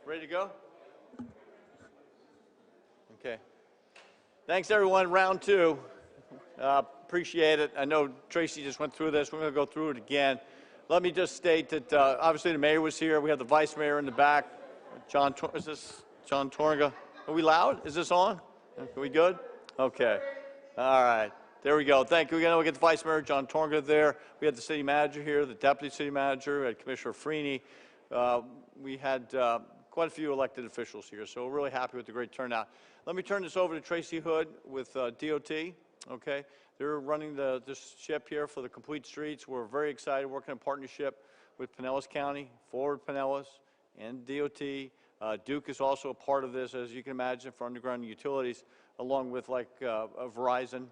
Ready to go? Okay. Thanks, everyone. Round two. Appreciate it. I know Tracy just went through this. We're going to go through it again. Let me just state that obviously the mayor was here. We have the vice mayor in the back. Is this John Torga? Are we loud? Is this on? Are we good? Okay. All right. There we go. Thank you. Again, we get the vice mayor, John Torga, there. We had the city manager here, the deputy city manager, we had Commissioner Freeney. We had quite a few elected officials here, so we're really happy with the great turnout. Let me turn this over to Tracy Hood with DOT. Okay, they're running this ship here for the complete streets. We're very excited, working in partnership with Pinellas County, Forward Pinellas, and DOT. Duke is also a part of this, as you can imagine, for underground utilities, along with like Verizon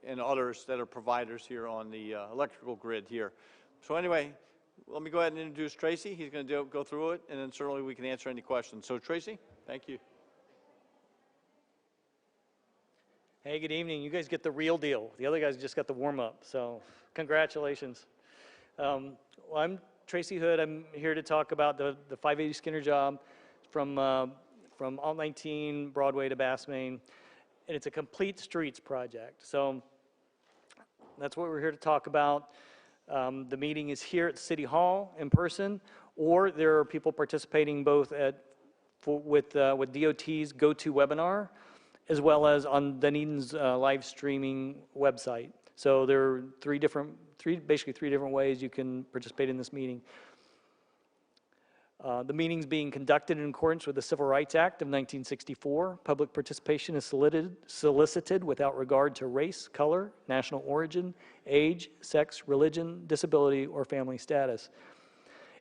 and others that are providers here on the electrical grid here. So anyway, let me go ahead and introduce Tracy. He's going to go through it, and then certainly we can answer any questions. So Tracy, thank you. Hey, good evening. You guys get the real deal. The other guys just got the warm-up, so congratulations. Well, I'm Tracy Hood. I'm here to talk about the 580 Skinner job from Alt 19 Broadway to Bass Main, and it's a complete streets project. So that's what we're here to talk about. The meeting is here at City Hall in person, or there are people participating both with DOT's GoToWebinar, as well as on Dunedin's live streaming website. So there are basically three different ways you can participate in this meeting. The meeting's being conducted in accordance with the Civil Rights Act of 1964. Public participation is solicited without regard to race, color, national origin, age, sex, religion, disability, or family status.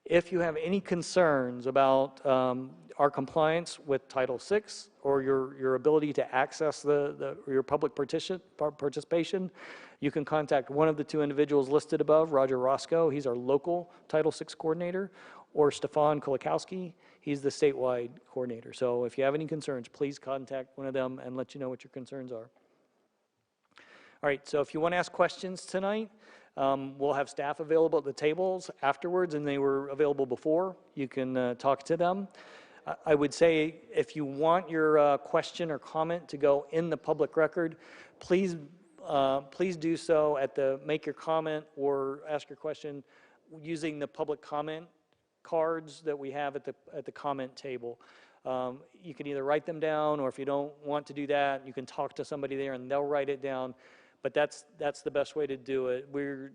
If you have any concerns about our compliance with Title VI or your ability to access your public participation, you can contact one of the two individuals listed above, Roger Roscoe, he's our local Title VI coordinator, or Stefan Kulikowski, he's the statewide coordinator. So if you have any concerns, please contact one of them and let you know what your concerns are. All right, so if you want to ask questions tonight, we'll have staff available at the tables afterwards, and they were available before. You can talk to them. I would say if you want your question or comment to go in the public record, please do so at the make your comment or ask your question using the public comment cards that we have at the comment table. You can either write them down, or if you don't want to do that, you can talk to somebody there and they'll write it down. But that's the best way to do it. We're,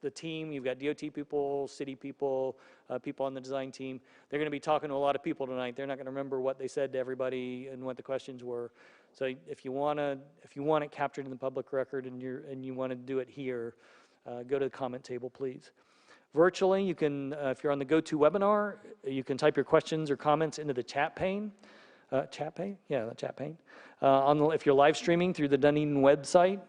the team, you've got DOT people, city people, people on the design team. They're going to be talking to a lot of people tonight. They're not going to remember what they said to everybody and what the questions were. So if you want it captured in the public record and you want to do it here, go to the comment table, please. Virtually, you can, if you're on the GoToWebinar, you can type your questions or comments into the chat pane. Chat pane? Yeah, the chat pane. If you're live streaming through the Dunedin website,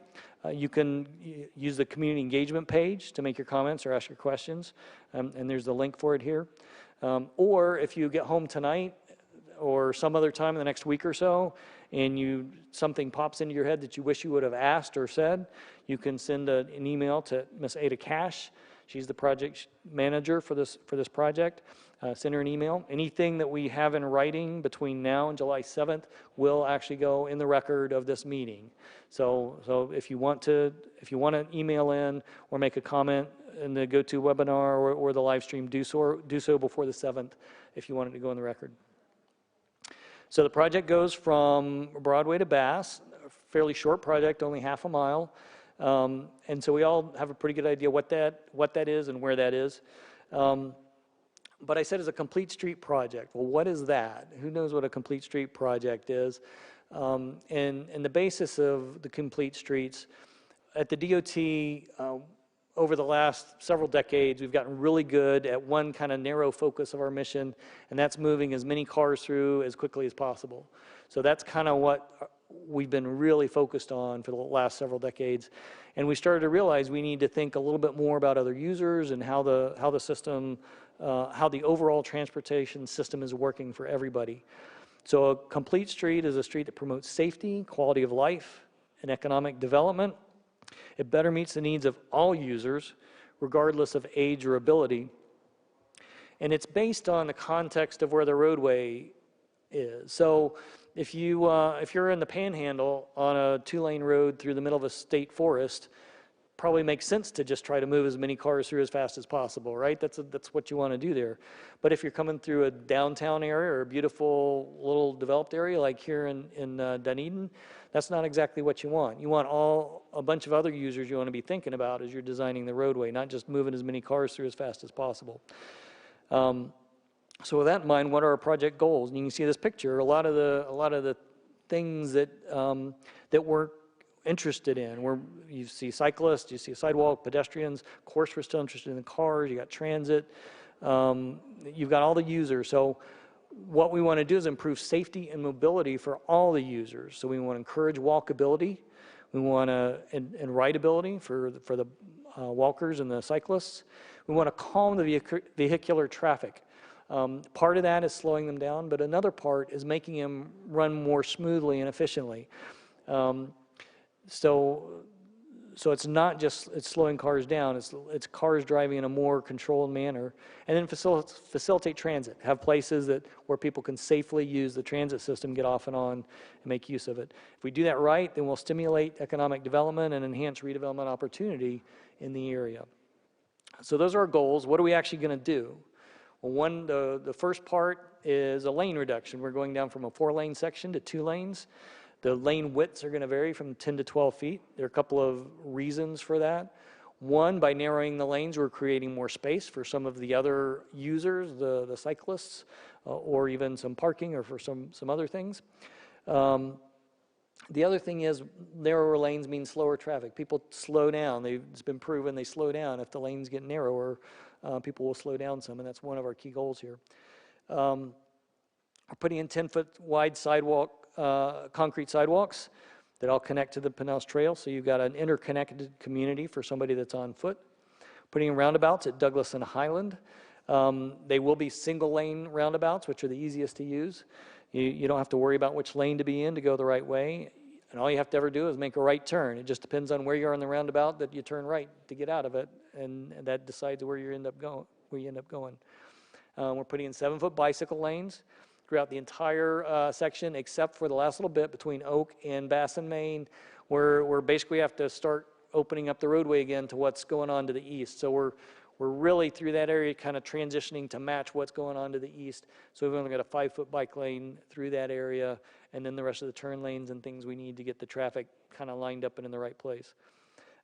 you can use the community engagement page to make your comments or ask your questions, and there's the link for it here. Or if you get home tonight or some other time in the next week or so, and something pops into your head that you wish you would have asked or said, you can send an email to Miss Ada Cash. She's the project manager for this project. Send her an email. Anything that we have in writing between now and July 7th will actually go in the record of this meeting. So if you want to email in or make a comment in the GoToWebinar or the live stream, do so before the 7th if you want it to go in the record. So the project goes from Broadway to Bass, a fairly short project, only half a mile. And so we all have a pretty good idea what that is and where that is. But I said it's a complete street project. Well, what is that? Who knows what a complete street project is? And the basis of the complete streets, at the DOT, over the last several decades, we've gotten really good at one kind of narrow focus of our mission, and that's moving as many cars through as quickly as possible. So that's kind of what we've been really focused on for the last several decades. And we started to realize we need to think a little bit more about other users and how the system, how the overall transportation system is working for everybody. So a complete street is a street that promotes safety, quality of life, and economic development. It better meets the needs of all users, regardless of age or ability. And it's based on the context of where the roadway is. So if you're in the Panhandle on a 2-lane road through the middle of a state forest, probably makes sense to just try to move as many cars through as fast as possible, right? That's what you want to do there. But if you're coming through a downtown area or a beautiful little developed area like here in Dunedin, that's not exactly what you want. You want a bunch of other users you want to be thinking about as you're designing the roadway, not just moving as many cars through as fast as possible. So with that in mind, what are our project goals? And you can see this picture. A lot of the things that we're interested in. You see cyclists, you see sidewalk, pedestrians. Of course, we're still interested in the cars. You got transit. You've got all the users. So what we want to do is improve safety and mobility for all the users. So we want to encourage walkability. We want to and rideability for the walkers and the cyclists. We want to calm the vehicular traffic. Part of that is slowing them down, but another part is making them run more smoothly and efficiently. So it's not just slowing cars down, it's cars driving in a more controlled manner. And then facilitate transit, have places where people can safely use the transit system, get off and on, and make use of it. If we do that right, then we'll stimulate economic development and enhance redevelopment opportunity in the area. So those are our goals. What are we actually going to do? Well, the first part is a lane reduction. We're going down from a 4-lane section to 2 lanes. The lane widths are going to vary from 10 to 12 feet. There are a couple of reasons for that. One, by narrowing the lanes, we're creating more space for some of the other users, the cyclists, or even some parking or for some other things. The other thing is narrower lanes mean slower traffic. People slow down. It's been proven they slow down. If the lanes get narrower, people will slow down some, and that's one of our key goals here. We're putting in 10-foot wide concrete sidewalks that all connect to the Pinellas Trail, so you've got an interconnected community for somebody that's on foot. Putting in roundabouts at Douglas and Highland. They will be single-lane roundabouts, which are the easiest to use. You don't have to worry about which lane to be in to go the right way, and all you have to ever do is make a right turn. It just depends on where you are on the roundabout that you turn right to get out of it, and that decides where you end up going. We're putting in 7-foot bicycle lanes throughout the entire section, except for the last little bit between Oak and Bass and Main, where basically we have to start opening up the roadway again to what's going on to the east. So we're really through that area kind of transitioning to match what's going on to the east. So we've only got a 5-foot bike lane through that area, and then the rest of the turn lanes and things we need to get the traffic kind of lined up and in the right place.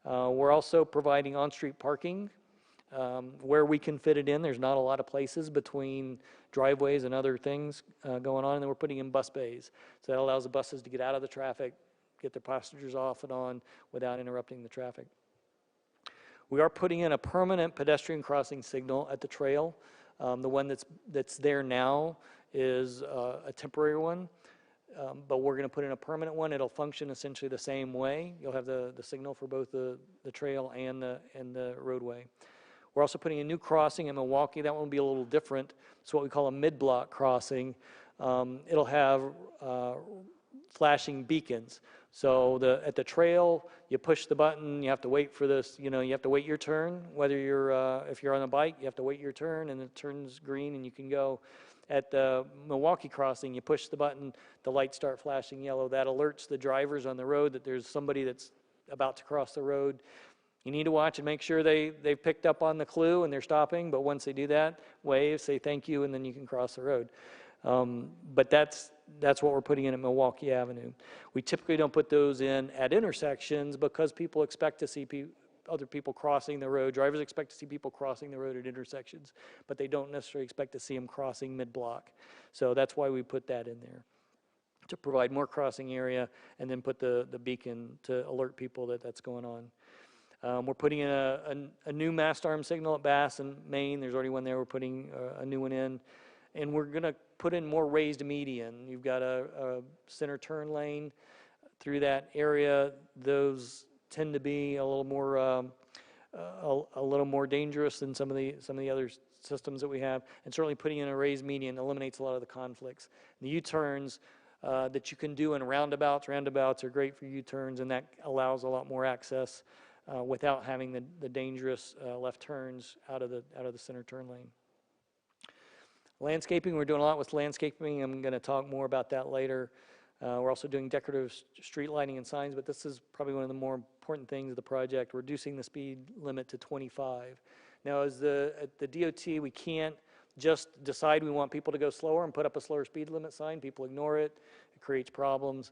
We're also providing on-street parking where we can fit it in. There's not a lot of places between driveways and other things going on, and then we're putting in bus bays. So that allows the buses to get out of the traffic, get their passengers off and on without interrupting the traffic. We are putting in a permanent pedestrian crossing signal at the trail. The one that's there now is a temporary one, but we're going to put in a permanent one. It'll function essentially the same way. You'll have the signal for both the trail and the roadway. We're also putting a new crossing in Milwaukee. That one will be a little different. It's what we call a mid-block crossing. It'll have flashing beacons. So at the trail, you push the button, you have to wait for this, you have to wait your turn. Whether if you're on a bike, you have to wait your turn, and it turns green and you can go. At the Milwaukee crossing, you push the button, the lights start flashing yellow. That alerts the drivers on the road that there's somebody that's about to cross the road. You need to watch and make sure they've picked up on the clue and they're stopping, but once they do that, wave, say thank you, and then you can cross the road. But that's what we're putting in at Milwaukee Avenue. We typically don't put those in at intersections because people expect to see other people crossing the road. Drivers expect to see people crossing the road at intersections, but they don't necessarily expect to see them crossing mid-block. So that's why we put that in there, to provide more crossing area and then put the beacon to alert people that that's going on. We're putting in a new mast arm signal at Bass and Main. There's already one there. We're putting a new one in. And we're going to put in more raised median. You've got a center turn lane through that area. Those tend to be a little more dangerous than some of the other systems that we have. And certainly putting in a raised median eliminates a lot of the conflicts. The U-turns that you can do in roundabouts. Roundabouts are great for U-turns, and that allows a lot more access without having the dangerous left turns out of the center turn lane. Landscaping, we're doing a lot with landscaping. I'm going to talk more about that later. We're also doing decorative street lighting and signs, but this is probably one of the more important things of the project, reducing the speed limit to 25. Now, at the DOT, we can't just decide we want people to go slower and put up a slower speed limit sign. People ignore it. It creates problems.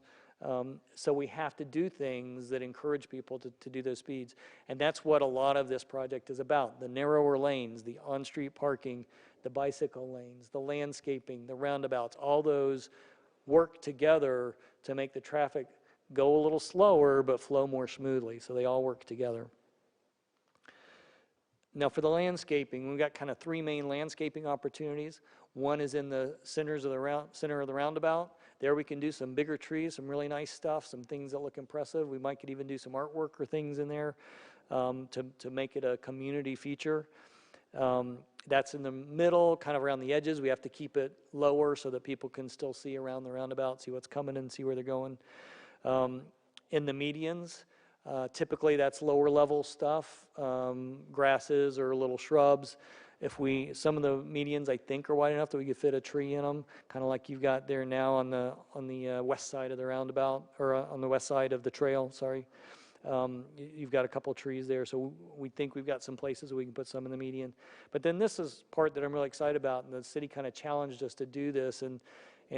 So we have to do things that encourage people to do those speeds. And that's what a lot of this project is about. The narrower lanes, the on-street parking, the bicycle lanes, the landscaping, the roundabouts, all those work together to make the traffic go a little slower but flow more smoothly. So they all work together. Now for the landscaping, we've got kind of three main landscaping opportunities. One is in the center of the roundabout. There we can do some bigger trees, some really nice stuff, some things that look impressive. We might could even do some artwork or things in there to make it a community feature. That's in the middle, kind of around the edges. We have to keep it lower so that people can still see around the roundabout, see what's coming and see where they're going. In the medians, typically that's lower level stuff, grasses or little shrubs. Some of the medians I think are wide enough that we could fit a tree in them, kind of like you've got there now on the west side of the roundabout, or on the west side of the trail, sorry. You've got a couple trees there, so we think we've got some places we can put some in the median. But then this is part that I'm really excited about, and the city kind of challenged us to do this, and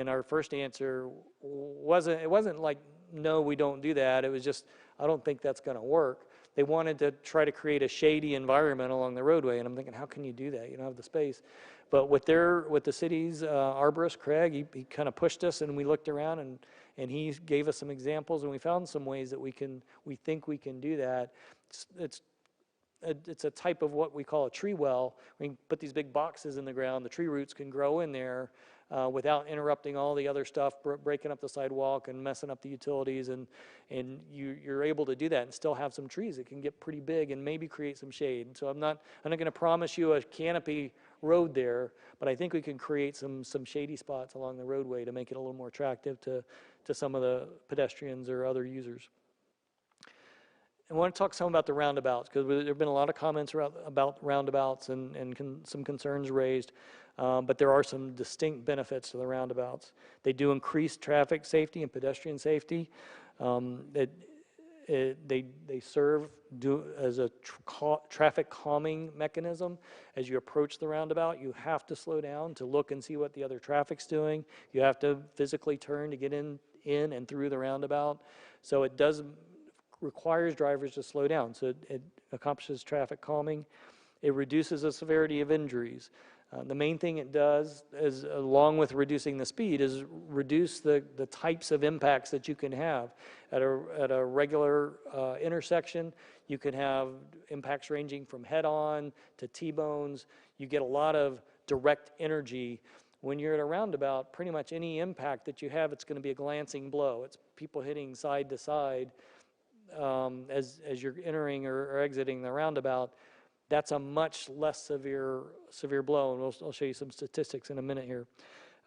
our first answer wasn't like, no, we don't do that. It was just, I don't think that's going to work. They wanted to try to create a shady environment along the roadway, and I'm thinking, how can you do that? You don't have the space. But with the city's arborist, Craig, he kind of pushed us, and we looked around, and he gave us some examples, and we found some ways that we think we can do that. It's a type of what we call a tree well. We can put these big boxes in the ground. The tree roots can grow in there without interrupting all the other stuff, breaking up the sidewalk and messing up the utilities, and you're able to do that and still have some trees that can get pretty big and maybe create some shade. So I'm not going to promise you a canopy road there, but I think we can create some shady spots along the roadway to make it a little more attractive to some of the pedestrians or other users. I want to talk some about the roundabouts, because there have been a lot of comments about roundabouts and some concerns raised, but there are some distinct benefits to the roundabouts. They do increase traffic safety and pedestrian safety. They serve as a traffic calming mechanism. As you approach the roundabout, you have to slow down to look and see what the other traffic's doing. You have to physically turn to get in and through the roundabout. So it requires drivers to slow down. So it accomplishes traffic calming. It reduces the severity of injuries. The main thing it does, is, along with reducing the speed, is reduce the types of impacts that you can have. At a regular intersection, you can have impacts ranging from head-on to T-bones. You get a lot of direct energy. When you're at a roundabout, pretty much any impact that you have, it's going to be a glancing blow. It's people hitting side to side as you're entering or exiting the roundabout. That's a much less severe blow, and I'll show you some statistics in a minute here.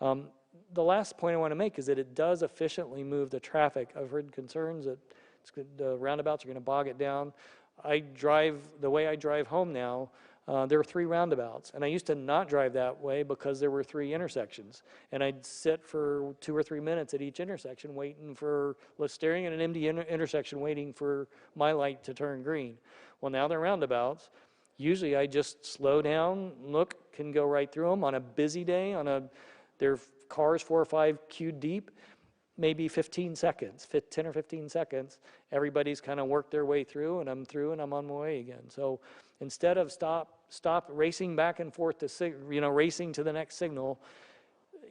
The last point I want to make is that it does efficiently move the traffic. I've heard concerns that the roundabouts are going to bog it down. The way I drive home now, there are 3 roundabouts, and I used to not drive that way because there were 3 intersections, and I'd sit for 2 or 3 minutes at each intersection staring at an empty intersection waiting for my light to turn green. Well, now they're roundabouts. Usually I just slow down, look, can go right through them. On a busy day, there are cars 4 or 5 queued deep, maybe 15 seconds, 10 or 15 seconds. Everybody's kind of worked their way through, and I'm through, and I'm on my way again. So instead of stop racing back and forth racing to the next signal,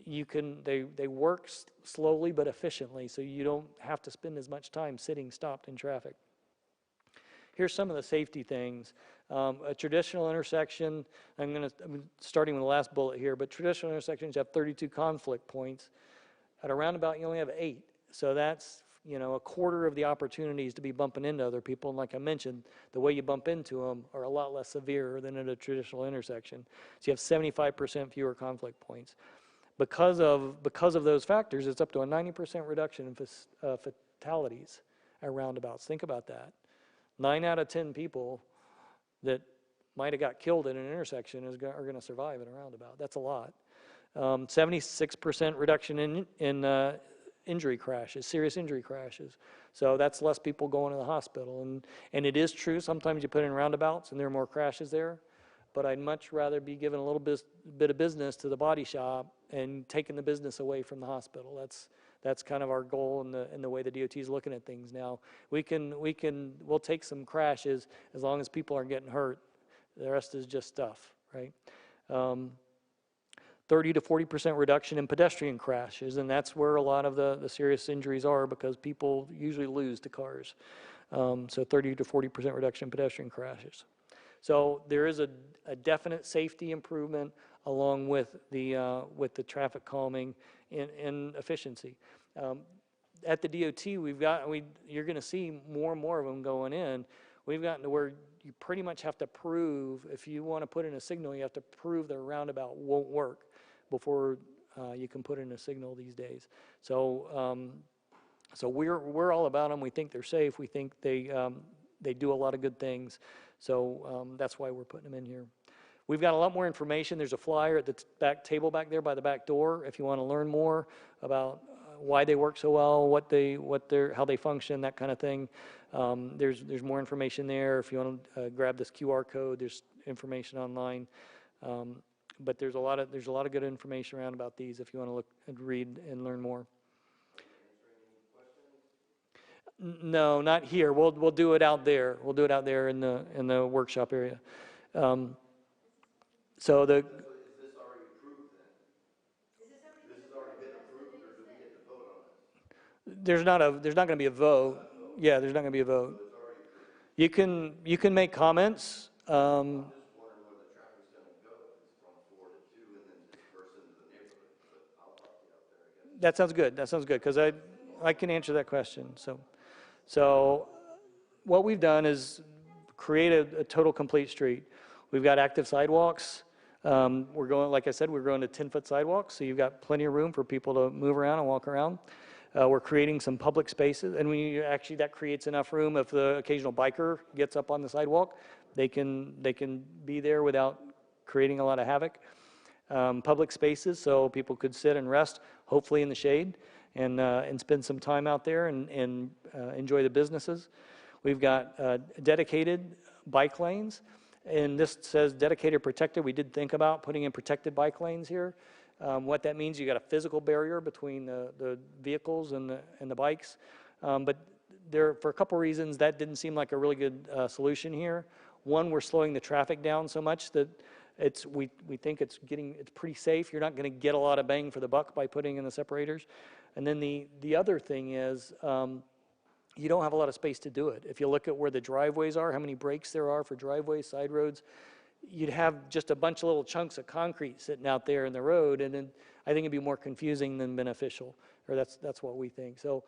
they work slowly but efficiently, so you don't have to spend as much time sitting stopped in traffic. Here's some of the safety things. A traditional intersection, I'm starting with the last bullet here, but traditional intersections have 32 conflict points. At a roundabout, you only have 8. So that's, a quarter of the opportunities to be bumping into other people. And like I mentioned, the way you bump into them are a lot less severe than at a traditional intersection. So you have 75% fewer conflict points. Because of those factors, it's up to a 90% reduction in fatalities at roundabouts. Think about that. 9 out of 10 people that might have got killed in an intersection are going to survive in a roundabout. That's a lot. 76% reduction in injury crashes, serious injury crashes. So that's less people going to the hospital. And it is true, sometimes you put in roundabouts and there are more crashes there, but I'd much rather be giving a little bit of business to the body shop and taking the business away from the hospital. That's kind of our goal in the way the DOT is looking at things now. We'll take some crashes as long as people aren't getting hurt. The rest is just stuff, right? 30 to 40% reduction in pedestrian crashes, and that's where a lot of the serious injuries are because people usually lose to cars. So 30 to 40% reduction in pedestrian crashes. So there is a definite safety improvement along with the traffic calming and efficiency. At the DOT, you're going to see more and more of them going in. We've gotten to where you pretty much have to prove, if you want to put in a signal, you have to prove the roundabout won't work before you can put in a signal these days. So, so we're all about them. We think they're safe. We think they do a lot of good things. So that's why we're putting them in here. We've got a lot more information. There's a flyer at the back table back there by the back door if you want to learn more about why they work so well, how they function, that kind of thing. There's more information there. If you want to grab this QR code, there's information online. But there's a lot of good information around about these if you want to look and read and learn more. No, not here. We'll do it out there. We'll do it out there in the workshop area. So the. Is this already approved then? This has already been approved, or do we get to vote on this? There's not going to be a vote. Yeah, there's not going to be a vote. So it's already approved. You can make comments. I'm just wondering where the traffic's going to go. If it's from 4 to 2 and then disperse into the neighborhood. But I'll talk to you out there, I guess. That sounds good. That sounds good because I can answer that question. So what we've done is create a total complete street. We've got active sidewalks. We're going, like I said, we're going to 10-foot sidewalks, so you've got plenty of room for people to move around and walk around. We're creating some public spaces, and that creates enough room. If the occasional biker gets up on the sidewalk, they can be there without creating a lot of havoc. Public spaces, so people could sit and rest, hopefully in the shade, and spend some time out there and enjoy the businesses. We've got dedicated bike lanes. And this says dedicated protected. We did think about putting in protected bike lanes here. What that means, you got a physical barrier between the vehicles and the bikes. But for a couple reasons, that didn't seem like a really good solution here. One, we're slowing the traffic down so much that we think it's pretty safe. You're not going to get a lot of bang for the buck by putting in the separators. And then the other thing is, you don't have a lot of space to do it. If you look at where the driveways are, how many breaks there are for driveways, side roads, you'd have just a bunch of little chunks of concrete sitting out there in the road, and then I think it'd be more confusing than beneficial, or that's what we think. So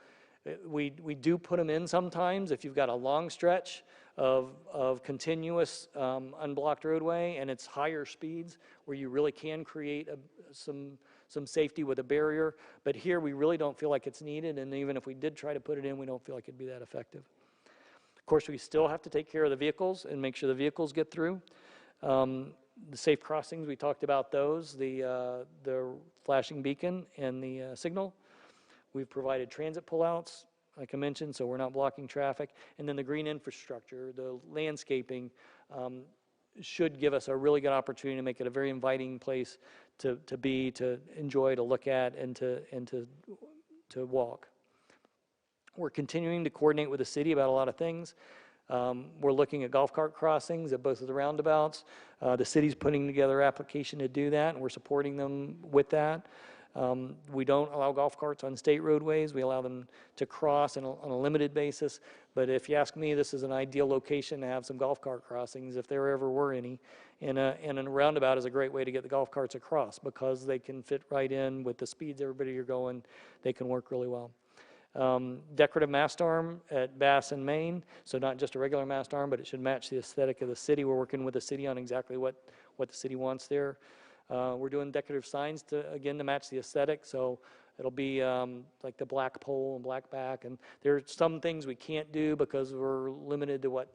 we do put them in sometimes if you've got a long stretch of continuous unblocked roadway and it's higher speeds where you really can create some safety with a barrier, but here we really don't feel like it's needed, and even if we did try to put it in, we don't feel like it'd be that effective. Of course, we still have to take care of the vehicles and make sure the vehicles get through. The safe crossings, we talked about those, the flashing beacon and the signal. We've provided transit pullouts, like I mentioned, so we're not blocking traffic. And then the green infrastructure, the landscaping, should give us a really good opportunity to make it a very inviting place to be, to enjoy, to look at, and to walk. We're continuing to coordinate with the city about a lot of things. We're looking at golf cart crossings at both of the roundabouts. The city's putting together an application to do that, and we're supporting them with that. We don't allow golf carts on state roadways. We allow them to cross on a limited basis. But if you ask me, this is an ideal location to have some golf cart crossings, if there ever were any. And a roundabout is a great way to get the golf carts across because they can fit right in with the speeds everybody are going. They can work really well. Decorative mast arm at Bass and Main. So not just a regular mast arm, but it should match the aesthetic of the city. We're working with the city on exactly what the city wants there. We're doing decorative signs to match the aesthetic, so it'll be like the black pole and black back, and there are some things we can't do because we're limited to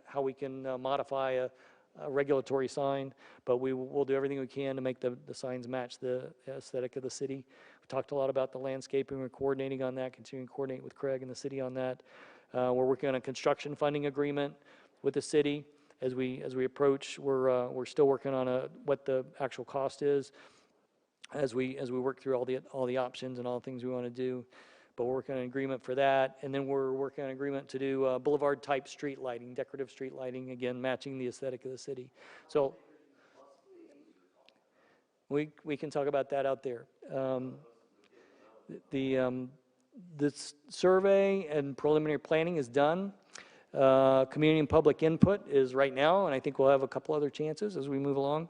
how we can modify a regulatory sign, but we'll do everything we can to make the signs match the aesthetic of the city. We talked a lot about the landscaping. We're coordinating on that, continuing to coordinate with Craig and the city on that. We're working on a construction funding agreement with the city. As we approach, we're still working on what the actual cost is as we work through all the options and all the things we want to do. But we're working on an agreement for that, and then we're working on an agreement to do boulevard type street lighting, decorative street lighting, again matching the aesthetic of the city. So we can talk about that out there. The survey and preliminary planning is done. Community and public input is right now, and I think we'll have a couple other chances as we move along.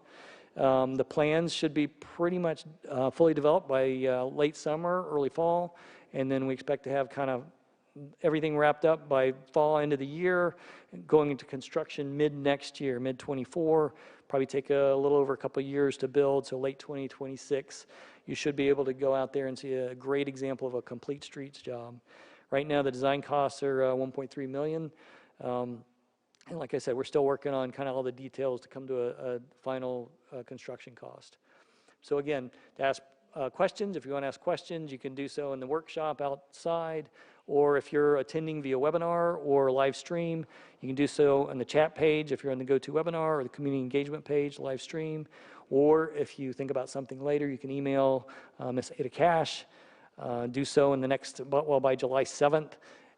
The plans should be pretty much fully developed by late summer, early fall, and then we expect to have kind of everything wrapped up by fall, end of the year, going into construction mid next year, mid 24. Probably take a little over a couple of years to build, so late 2026. You should be able to go out there and see a great example of a complete streets job. Right now, the design costs are $1.3 million. And like I said, we're still working on kind of all the details to come to a final construction cost. So again, to ask questions, if you want to ask questions, you can do so in the workshop outside, or if you're attending via webinar or live stream, you can do so on the chat page if you're on the GoToWebinar or the community engagement page, live stream. Or if you think about something later, you can email Ms. Ada Cash. Do so in the next, well, by July 7th,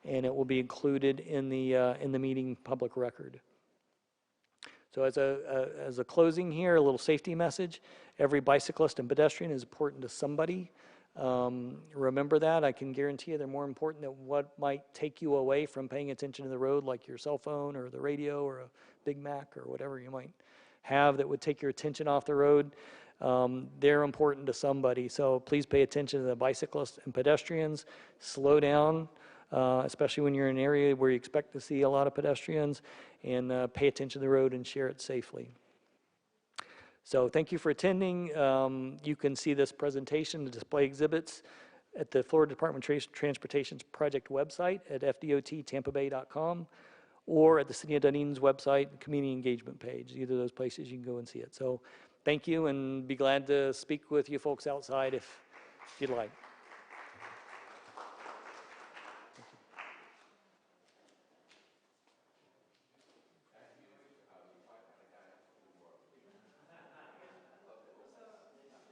and it will be included in the meeting public record. So as a closing here, a little safety message. Every bicyclist and pedestrian is important to somebody. Remember that. I can guarantee you they're more important than what might take you away from paying attention to the road, like your cell phone or the radio or a Big Mac or whatever you might have that would take your attention off the road. They're important to somebody, so please pay attention to the bicyclists and pedestrians. Slow down, especially when you're in an area where you expect to see a lot of pedestrians, and pay attention to the road and share it safely. So thank you for attending. You can see this presentation, the display exhibits, at the Florida Department of Transportation's project website at FDOT-TampaBay.com, or at the City of Dunedin's website, community engagement page. Either of those places you can go and see it. So thank you, and be glad to speak with you folks outside if you'd like.